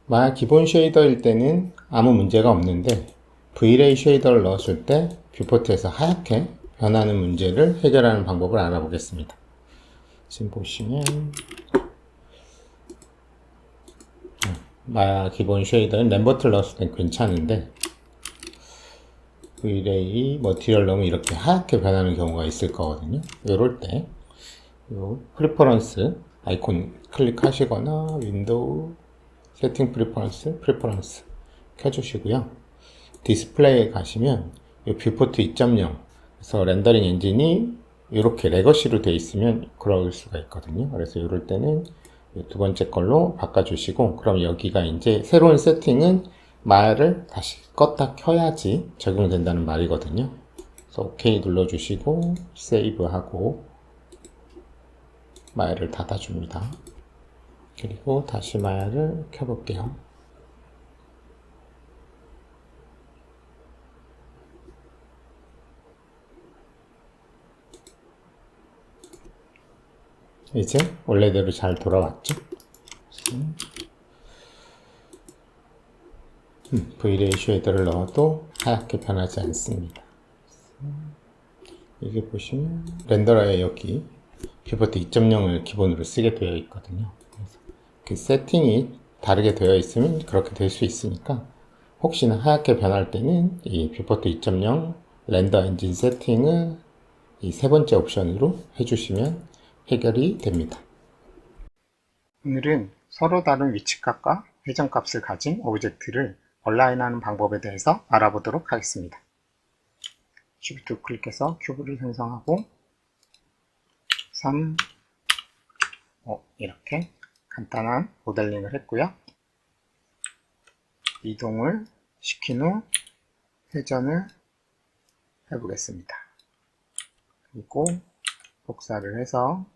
만약 기본 쉐이더일 때는 아무 문제가 없는데 Vray 쉐이더를 넣었을 때 뷰포트에서 하얗게 변하는 문제를 해결하는 방법을 알아보겠습니다. 지금 보시면 만약 기본 쉐이더는 램버트를 넣었을 땐 괜찮은데 Vray 머티리얼 넣으면 이렇게 하얗게 변하는 경우가 있을 거거든요. 이럴 때 요 프리퍼런스 아이콘 클릭하시거나 윈도우 세팅 프리퍼런스 켜주시고요. 디스플레이에 가시면 이 뷰포트 2.0 그래서 렌더링 엔진이 이렇게 레거시로 되어 있으면 그럴 수가 있거든요. 그래서 이럴 때는 두 번째 걸로 바꿔주시고, 그럼 여기가 이제 새로운 세팅은 마야를 다시 껐다 켜야지 적용된다는 말이거든요. 그래서 OK 눌러주시고 세이브하고 마야를 닫아줍니다. 그리고 다시 마야를 켜볼게요. 이제 원래대로 잘 돌아왔죠? Vray 쉐이더를 넣어도 하얗게 변하지 않습니다. 여기 보시면 렌더러에 여기 뷰포트 2.0을 기본으로 쓰게 되어 있거든요. 그래서 그 세팅이 다르게 되어 있으면 그렇게 될 수 있으니까 혹시나 하얗게 변할 때는 이 뷰포트 2.0 렌더 엔진 세팅을 이 세 번째 옵션으로 해주시면 해결이 됩니다. 오늘은 서로 다른 위치값과 회전값을 가진 오브젝트를 얼라인하는 방법에 대해서 알아보도록 하겠습니다. Shift 클릭해서 큐브를 생성하고 3, 5 이렇게 간단한 모델링을 했고요. 이동을 시킨 후 회전을 해보겠습니다. 그리고 복사를 해서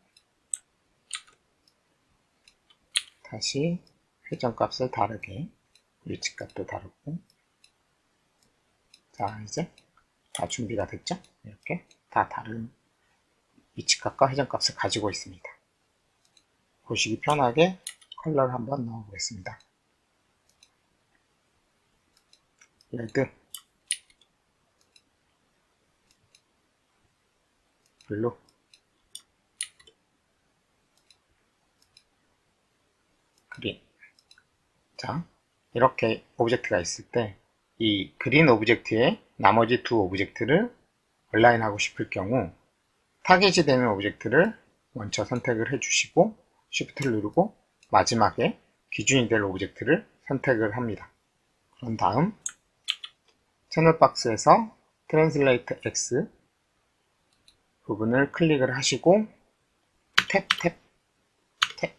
다시 회전값을 다르게 위치값도 다르고, 자 이제 다 준비가 됐죠? 이렇게 다 다른 위치값과 회전값을 가지고 있습니다. 보시기 편하게 컬러를 한번 넣어 보겠습니다. 레드, 블루, 그린. 자, 이렇게 오브젝트가 있을 때 이 그린 오브젝트에 나머지 두 오브젝트를 얼라인하고 싶을 경우 타겟이 되는 오브젝트를 먼저 선택을 해주시고 Shift를 누르고 마지막에 기준이 될 오브젝트를 선택을 합니다. 그런 다음 채널 박스에서 Translate X 부분을 클릭을 하시고 탭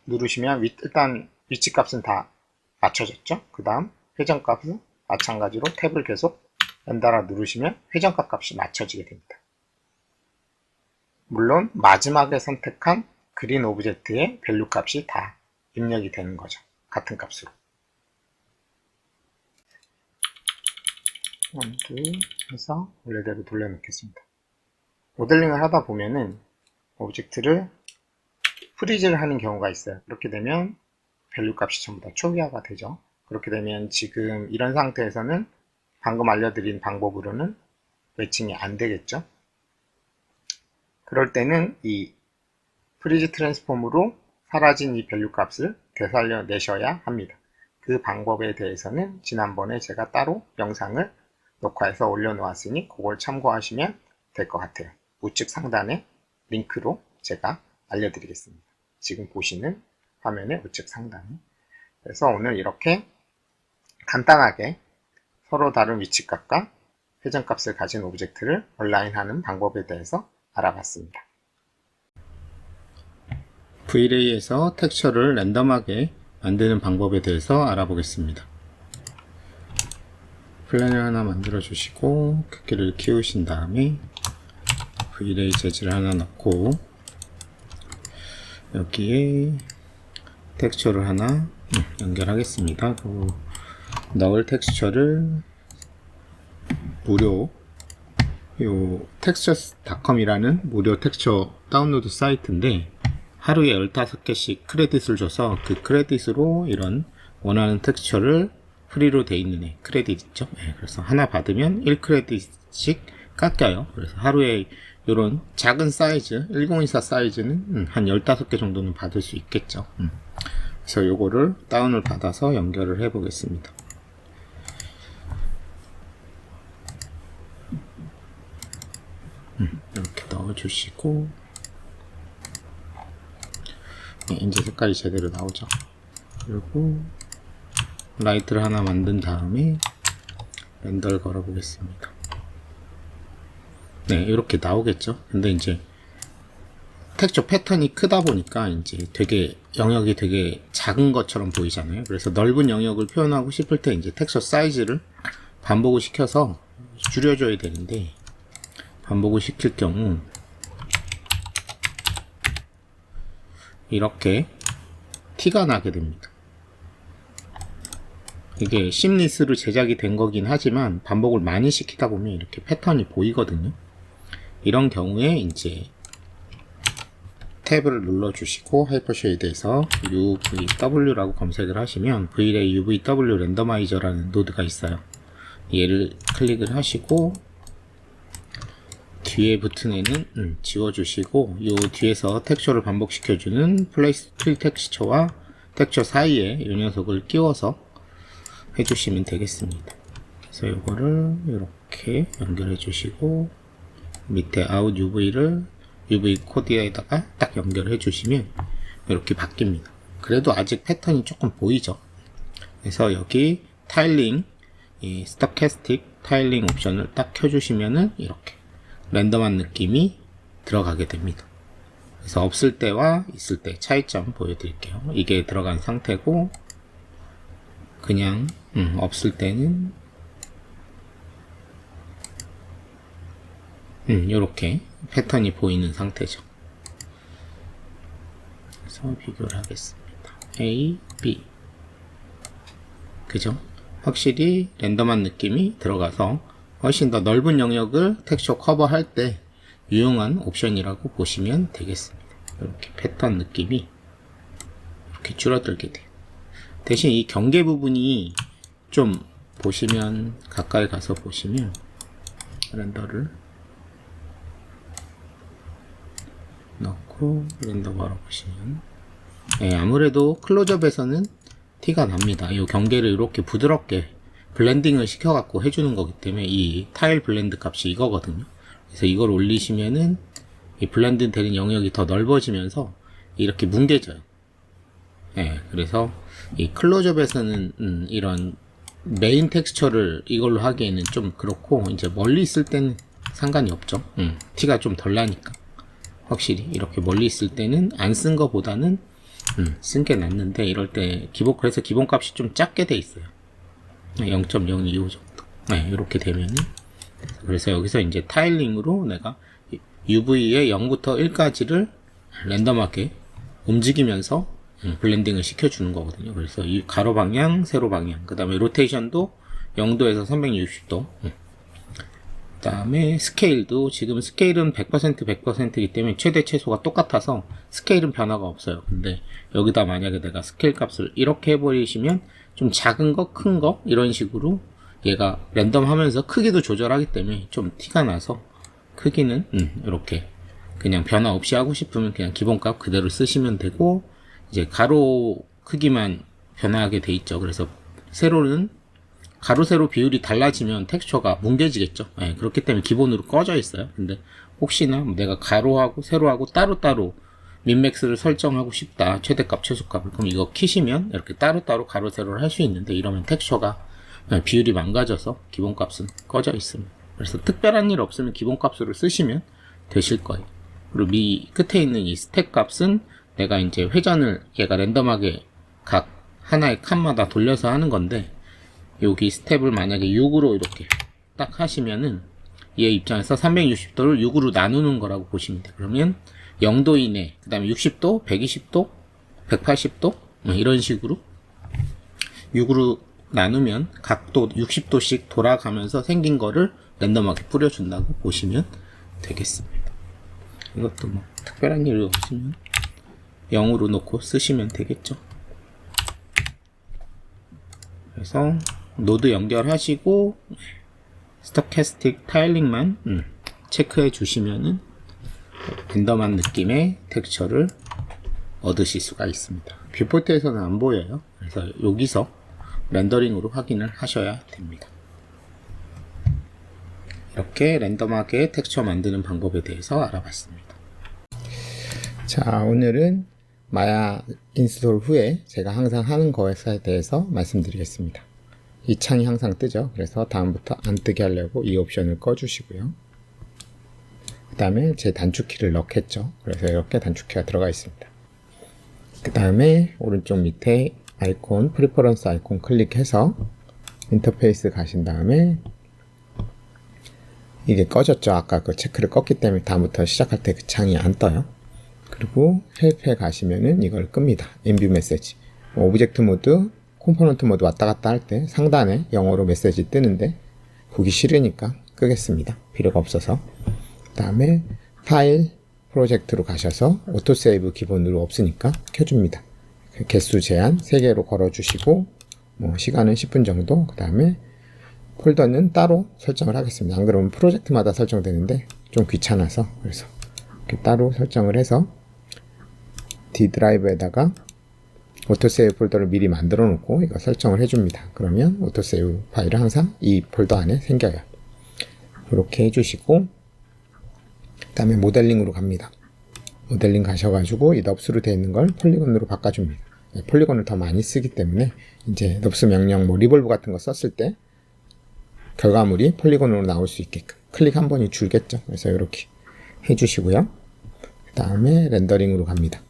누르시면 일단 위치값은 다 맞춰졌죠? 그 다음 회전값은 마찬가지로 탭을 계속 연달아 누르시면 회전값 값이 맞춰지게 됩니다. 물론 마지막에 선택한 그린 오브젝트의 밸류 값이 다 입력이 되는 거죠. 같은 값으로. 1, 2 해서 원래대로 돌려놓겠습니다. 모델링을 하다 보면은 오브젝트를 프리즈를 하는 경우가 있어요. 그렇게 되면 밸류 값이 전부 다 초기화가 되죠. 그렇게 되면 지금 이런 상태에서는 방금 알려드린 방법으로는 매칭이 안 되겠죠. 그럴 때는 이 프리즈 트랜스폼으로 사라진 이 밸류 값을 되살려 내셔야 합니다. 그 방법에 대해서는 지난번에 제가 따로 영상을 녹화해서 올려놓았으니 그걸 참고하시면 될 것 같아요. 우측 상단에 링크로 제가 알려드리겠습니다. 지금 보시는 화면의 우측 상단에. 그래서 오늘 이렇게 간단하게 서로 다른 위치값과 회전값을 가진 오브젝트를 얼라인하는 방법에 대해서 알아봤습니다. Vray에서 텍스처를 랜덤하게 만드는 방법에 대해서 알아보겠습니다. 플랜을 하나 만들어 주시고 크기를 키우신 다음에 Vray 재질을 하나 넣고 여기에 텍스처를 하나 연결하겠습니다. 넣을 텍스처를 무료 textures.com이라는 무료 텍스처 다운로드 사이트인데 하루에 15개씩 크레딧을 줘서 그 크레딧으로 이런 원하는 텍스처를 프리로 돼 있는 애 크레딧 있죠. 네, 그래서 하나 받으면 1크레딧씩 깎여요. 그래서 하루에 이런 작은 사이즈 1024 사이즈는 한 15개 정도는 받을 수 있겠죠. 그래서 요거를 다운을 받아서 연결을 해 보겠습니다. 이렇게 넣어 주시고, 네, 이제 색깔이 제대로 나오죠. 그리고 라이트를 하나 만든 다음에 렌더를 걸어 보겠습니다. 네, 이렇게 나오겠죠. 근데 이제 텍스처 패턴이 크다 보니까 이제 되게 영역이 되게 작은 것처럼 보이잖아요. 그래서 넓은 영역을 표현하고 싶을 때 이제 텍스처 사이즈를 반복을 시켜서 줄여줘야 되는데, 반복을 시킬 경우 이렇게 티가 나게 됩니다. 이게 심리스로 제작이 된 거긴 하지만 반복을 많이 시키다 보면 이렇게 패턴이 보이거든요. 이런 경우에 이제 탭을 눌러주시고 하이퍼쉐이드에서 UVW라고 검색을 하시면 Vray UVW 랜더마이저라는 노드가 있어요. 얘를 클릭을 하시고 뒤에 붙은 애는 지워주시고, 요 뒤에서 텍스처를 반복시켜주는 플레이스 트리 텍스처와 텍스처 사이에 이 녀석을 끼워서 해주시면 되겠습니다. 그래서 요거를 이렇게 연결해 주시고, 밑에 아웃 UV를 UV 코드에다가 딱 연결해 주시면 이렇게 바뀝니다. 그래도 아직 패턴이 조금 보이죠. 그래서 여기 타일링, 이 스토캐스틱 타일링 옵션을 딱 켜주시면은 이렇게 랜덤한 느낌이 들어가게 됩니다. 그래서 없을 때와 있을 때 차이점 보여드릴게요. 이게 들어간 상태고, 그냥 없을 때는 이렇게 패턴이 보이는 상태죠. 그래서 비교를 하겠습니다. A, B. 그죠? 확실히 랜덤한 느낌이 들어가서 훨씬 더 넓은 영역을 텍스처 커버할 때 유용한 옵션이라고 보시면 되겠습니다. 이렇게 패턴 느낌이 이렇게 줄어들게 돼요. 대신 이 경계 부분이 좀 보시면, 가까이 가서 보시면 렌더를 넣고 렌더 걸어보시면, 네, 아무래도 클로즈업에서는 티가 납니다. 이 경계를 이렇게 부드럽게 블렌딩을 시켜갖고 해주는 거기 때문에 이 타일 블렌드 값이 이거거든요. 그래서 이걸 올리시면은 이 블렌드 되는 영역이 더 넓어지면서 이렇게 뭉개져요. 네, 그래서 이 클로즈업에서는 이런 메인 텍스처를 이걸로 하기에는 좀 그렇고, 이제 멀리 있을 때는 상관이 없죠. 티가 좀 덜 나니까. 확실히 이렇게 멀리 있을 때는 안 쓴 거보다는 쓴 게 낫는데, 이럴 때 그래서 기본값이 좀 작게 돼 있어요. 0.025 정도. 네, 이렇게 되면은, 그래서 여기서 이제 타일링으로 내가 UV의 0부터 1까지를 랜덤하게 움직이면서 블렌딩을 시켜주는 거거든요. 그래서 이 가로 방향, 세로 방향, 그 다음에 로테이션도 0도에서 360도, 그 다음에 스케일도, 지금 스케일은 100%이기 때문에 최대 최소가 똑같아서 스케일은 변화가 없어요. 근데 여기다 만약에 내가 스케일 값을 이렇게 해버리시면 좀 작은 거, 큰 거 이런 식으로 얘가 랜덤 하면서 크기도 조절하기 때문에 좀 티가 나서, 크기는 이렇게 그냥 변화 없이 하고 싶으면 그냥 기본값 그대로 쓰시면 되고, 이제 가로 크기만 변화하게 돼 있죠. 그래서 세로는 가로 세로 비율이 달라지면 텍스처가 뭉개지겠죠. 네, 그렇기 때문에 기본으로 꺼져 있어요. 근데 혹시나 내가 가로하고 세로하고 따로따로 민맥스를 설정하고 싶다, 최대값 최소값을, 그럼 이거 키시면 이렇게 따로따로 가로 세로를 할 수 있는데, 이러면 텍스처가 비율이 망가져서 기본값은 꺼져 있습니다. 그래서 특별한 일 없으면 기본값으로 쓰시면 되실 거예요. 그리고 끝에 있는 이 스택 값은 내가 이제 회전을 얘가 랜덤하게 각 하나의 칸마다 돌려서 하는 건데, 여기 스텝을 만약에 6으로 이렇게 딱 하시면은 얘 입장에서 360도를 6으로 나누는 거라고 보시면 돼요. 그러면 0도 이내, 그 다음에 60도, 120도, 180도 이런 식으로 6으로 나누면 각도 60도씩 돌아가면서 생긴 거를 랜덤하게 뿌려준다고 보시면 되겠습니다. 이것도 뭐 특별한 일이 없으면 0으로 놓고 쓰시면 되겠죠. 그래서 노드 연결하시고 스토캐스틱 타일링만 체크해 주시면은 랜덤한 느낌의 텍스처를 얻으실 수가 있습니다. 뷰포트에서는 안 보여요. 그래서 여기서 렌더링으로 확인을 하셔야 됩니다. 이렇게 랜덤하게 텍스처 만드는 방법에 대해서 알아봤습니다. 자, 오늘은 마야 인스톨 후에 제가 항상 하는 것에 대해서 말씀드리겠습니다. 이 창이 항상 뜨죠. 그래서 다음부터 안 뜨게 하려고 이 옵션을 꺼주시고요. 그 다음에 제 단축키를 넣겠죠. 그래서 이렇게 단축키가 들어가 있습니다. 그 다음에 오른쪽 밑에 아이콘, 프리퍼런스 아이콘 클릭해서 인터페이스 가신 다음에 이게 꺼졌죠. 아까 그 체크를 껐기 때문에 다음부터 시작할 때 그 창이 안 떠요. 그리고 헬프에 가시면은 이걸 끕니다. 인뷰 메시지. 오브젝트 모드, 컴포넌트 모드 왔다 갔다 할 때 상단에 영어로 메시지 뜨는데 보기 싫으니까 끄겠습니다. 필요가 없어서. 그 다음에 파일, 프로젝트로 가셔서 오토세이브 기본으로 없으니까 켜줍니다. 개수 제한 3개로 걸어주시고 시간은 10분 정도. 그 다음에 폴더는 따로 설정을 하겠습니다. 안 그러면 프로젝트마다 설정되는데 좀 귀찮아서 그래서 이렇게 따로 설정을 해서 D 드라이브에다가 오토세이브 폴더를 미리 만들어 놓고 이거 설정을 해줍니다. 그러면 오토세이브 파일은 항상 이 폴더 안에 생겨요. 이렇게 해주시고 그 다음에 모델링으로 갑니다. 모델링 가셔가지고 이 넙스로 되어 있는 걸 폴리곤으로 바꿔줍니다. 폴리곤을 더 많이 쓰기 때문에 이제 넙스 명령 리볼브 같은 거 썼을 때 결과물이 폴리곤으로 나올 수 있게끔 클릭 한 번이 줄겠죠. 그래서 이렇게 해주시고요. 그 다음에 렌더링으로 갑니다.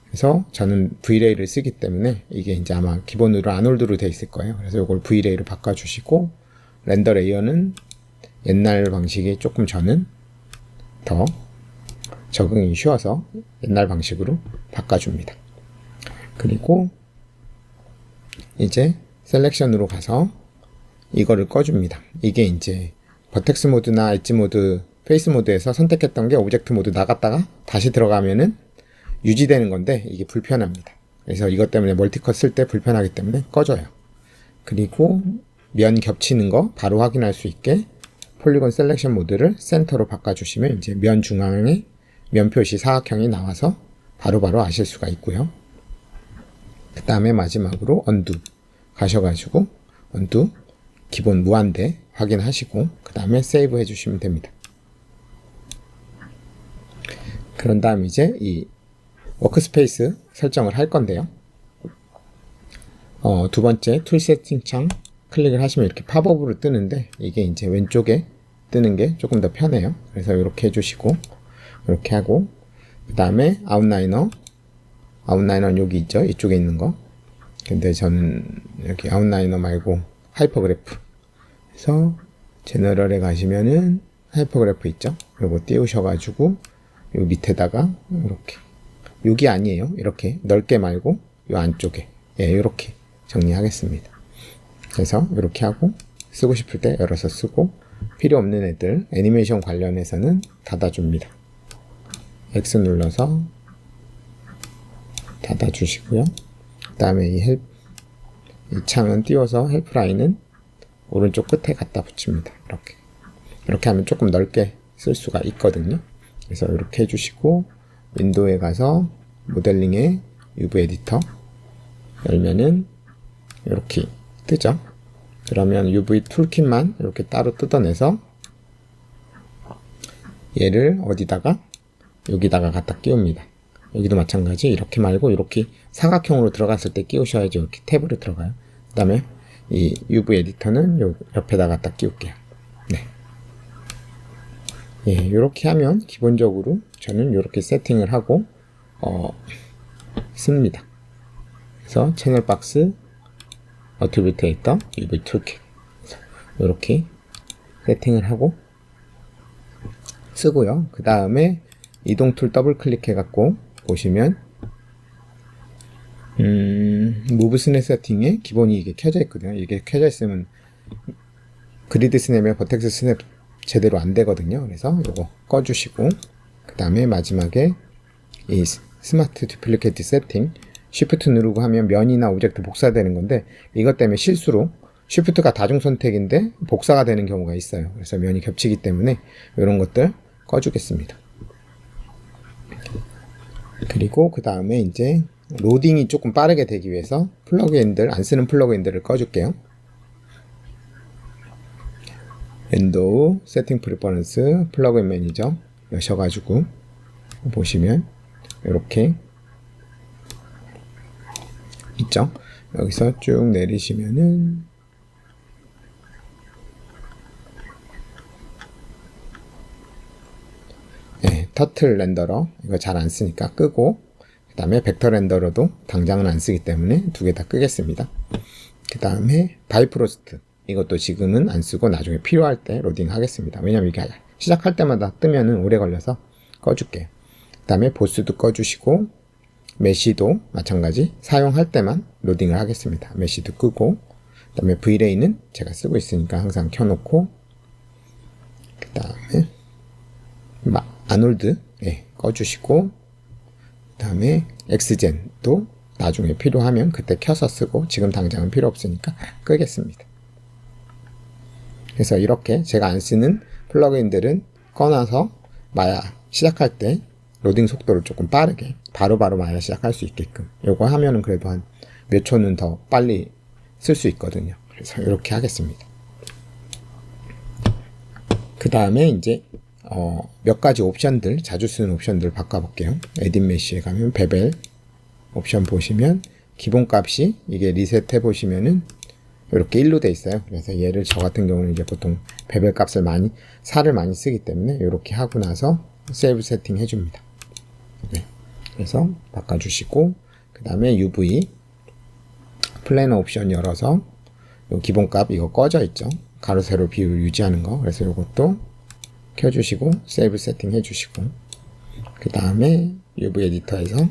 그래서 저는 Vlay를 쓰기 때문에 이게 이제 아마 기본으로 아놀드로 되어 있을 거예요. 그래서 이걸 Vlay로 바꿔주시고 렌더 레이어는 옛날 방식이 조금 저는 더 적응이 쉬워서 옛날 방식으로 바꿔줍니다. 그리고 이제 셀렉션으로 가서 이거를 꺼줍니다. 이게 이제 버텍스 모드나 엣지 모드, 페이스 모드에서 선택했던 게 오브젝트 모드 나갔다가 다시 들어가면은 유지되는 건데 이게 불편합니다. 그래서 이것 때문에 멀티컷 쓸 때 불편하기 때문에 꺼져요. 그리고 면 겹치는 거 바로 확인할 수 있게 폴리곤 셀렉션 모드를 센터로 바꿔주시면 이제 면 중앙에 면 표시 사각형이 나와서 바로바로 아실 수가 있고요. 그 다음에 마지막으로 언두 가셔가지고 언두 기본 무한대 확인하시고 그 다음에 세이브 해주시면 됩니다. 그런 다음 이제 이 워크스페이스 설정을 할 건데요. 두 번째 툴 세팅 창 클릭을 하시면 이렇게 팝업으로 뜨는데 이게 이제 왼쪽에 뜨는 게 조금 더 편해요. 그래서 이렇게 해주시고 이렇게 하고 그 다음에 아웃라이너는 여기 있죠. 이쪽에 있는 거. 근데 저는 여기 아웃라이너 말고 하이퍼그래프 그래서 제너럴에 가시면은 하이퍼그래프 있죠. 요거 띄우셔가지고 요 밑에다가 이렇게 여기 아니에요. 이렇게 넓게 말고 요 안쪽에 이렇게 정리하겠습니다. 그래서 이렇게 하고 쓰고 싶을 때 열어서 쓰고 필요 없는 애들 애니메이션 관련해서는 닫아줍니다. X 눌러서 닫아주시고요. 그 다음에 이 창은 띄워서 헬프라인은 오른쪽 끝에 갖다 붙입니다. 이렇게 하면 조금 넓게 쓸 수가 있거든요. 그래서 이렇게 해주시고 윈도우에 가서 모델링에 UV 에디터 열면은 이렇게 뜨죠. 그러면 UV 툴kit만 이렇게 따로 뜯어내서 얘를 어디다가 여기다가 갖다 끼웁니다. 여기도 마찬가지 이렇게 말고 이렇게 사각형으로 들어갔을 때 끼우셔야지 이렇게 탭으로 들어가요. 그 다음에 이 UV 에디터는 요 옆에다 갖다 끼울게요. 네. 이렇게 하면 기본적으로 저는 이렇게 세팅을 하고 씁니다. 그래서 채널 박스 어트리뷰테이터 UV 툴킷 이렇게 세팅을 하고 쓰고요. 그 다음에 이동 툴 더블 클릭해 갖고 보시면 무브 스냅 세팅에 기본이 이게 켜져 있거든요. 이게 켜져 있으면 그리드 스냅에 버텍스 스냅 제대로 안 되거든요. 그래서 이거 꺼주시고 그 다음에 마지막에 이 스마트 듀플리케이트 세팅 Shift 누르고 하면 면이나 오브젝트 복사되는 건데 이것 때문에 실수로 Shift가 다중 선택인데 복사가 되는 경우가 있어요. 그래서 면이 겹치기 때문에 이런 것들 꺼주겠습니다. 그리고 그 다음에 이제 로딩이 조금 빠르게 되기 위해서 안 쓰는 플러그인들을 꺼줄게요. 윈도우, 세팅 프리퍼런스, 플러그인 매니저 여셔가지고 보시면 이렇게 있죠. 여기서 쭉 내리시면은 터틀 렌더러 이거 잘 안 쓰니까 끄고, 그 다음에 벡터 렌더러도 당장은 안 쓰기 때문에 두 개 다 끄겠습니다. 그 다음에 바이프로스트 이것도 지금은 안 쓰고 나중에 필요할 때 로딩 하겠습니다. 왜냐면 이게 시작할 때마다 뜨면은 오래 걸려서 꺼줄게요. 그 다음에 보스도 꺼주시고, 메시도 마찬가지 사용할 때만 로딩을 하겠습니다. 메시도 끄고, 그 다음에 V레이는 제가 쓰고 있으니까 항상 켜놓고, 그 다음에 아놀드 꺼주시고, 그 다음에 엑스젠도 나중에 필요하면 그때 켜서 쓰고 지금 당장은 필요 없으니까 끄겠습니다. 그래서 이렇게 제가 안 쓰는 플러그인들은 꺼놔서 마야 시작할 때 로딩 속도를 조금 빠르게 바로바로 마야 시작할 수 있게끔 요거 하면은 그래도 한 몇 초는 더 빨리 쓸 수 있거든요. 그래서 이렇게 하겠습니다. 그 다음에 이제 몇 가지 옵션들, 자주 쓰는 옵션들 바꿔볼게요. 에딧 메쉬에 가면 베벨 옵션 보시면 기본값이 이게 리셋 해보시면은 이렇게 1로 돼 있어요. 그래서 얘를 저 같은 경우는 이제 보통 베벨 값을 살을 많이 쓰기 때문에 이렇게 하고 나서 세이브 세팅 해줍니다. 그래서 바꿔주시고, 그 다음에 UV 플래너 옵션 열어서 요 기본값 이거 꺼져 있죠. 가로 세로 비율 유지하는 거. 그래서 이것도 켜주시고 세이브 세팅 해주시고, 그 다음에 UV 에디터에서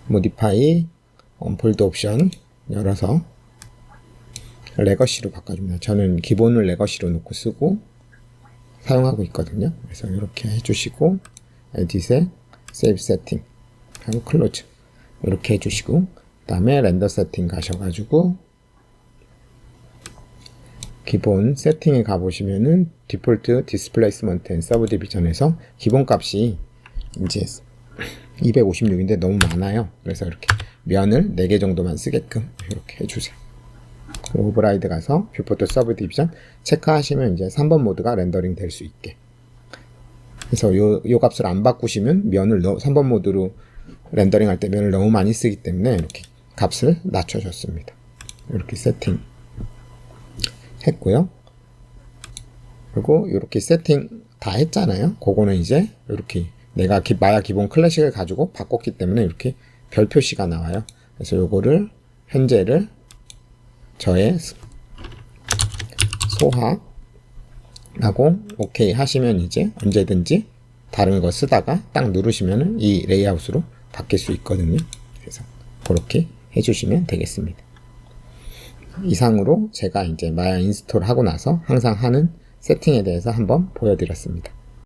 모디파이 언폴드 옵션 열어서 레거시로 바꿔줍니다. 저는 기본을 레거시로 놓고 쓰고 사용하고 있거든요. 그래서 이렇게 해주시고, 에딧에 세이브 세팅 하고 클로즈 이렇게 해주시고, 그 다음에 렌더 세팅 가셔가지고 기본 세팅에 가보시면은 디폴트 디스플레이스먼트 앤 서브 디비전에서 기본값이 이제 256인데 너무 많아요. 그래서 이렇게 면을 4개 정도만 쓰게끔 이렇게 해주세요. 오버라이드 가서 뷰포트 서브 디비전 체크하시면 이제 3번 모드가 렌더링 될 수 있게. 그래서 요 값을 안 바꾸시면 면을 3번 모드로 렌더링 할 때 면을 너무 많이 쓰기 때문에 이렇게 값을 낮춰줬습니다. 이렇게 세팅 했고요. 그리고 이렇게 세팅 다 했잖아요. 그거는 이제 이렇게 내가 마야 기본 클래식을 가지고 바꿨기 때문에 이렇게 별 표시가 나와요. 그래서 요거를 현재를 저의 소화하고 오케이 하시면 이제 언제든지 다른 거 쓰다가 딱 누르시면은 이 레이아웃으로 바뀔 수 있거든요. 그래서 그렇게 해주시면 되겠습니다. 이상으로 제가 이제 마야 인스톨 하고 나서 항상 하는 세팅에 대해서 한번 보여드렸습니다.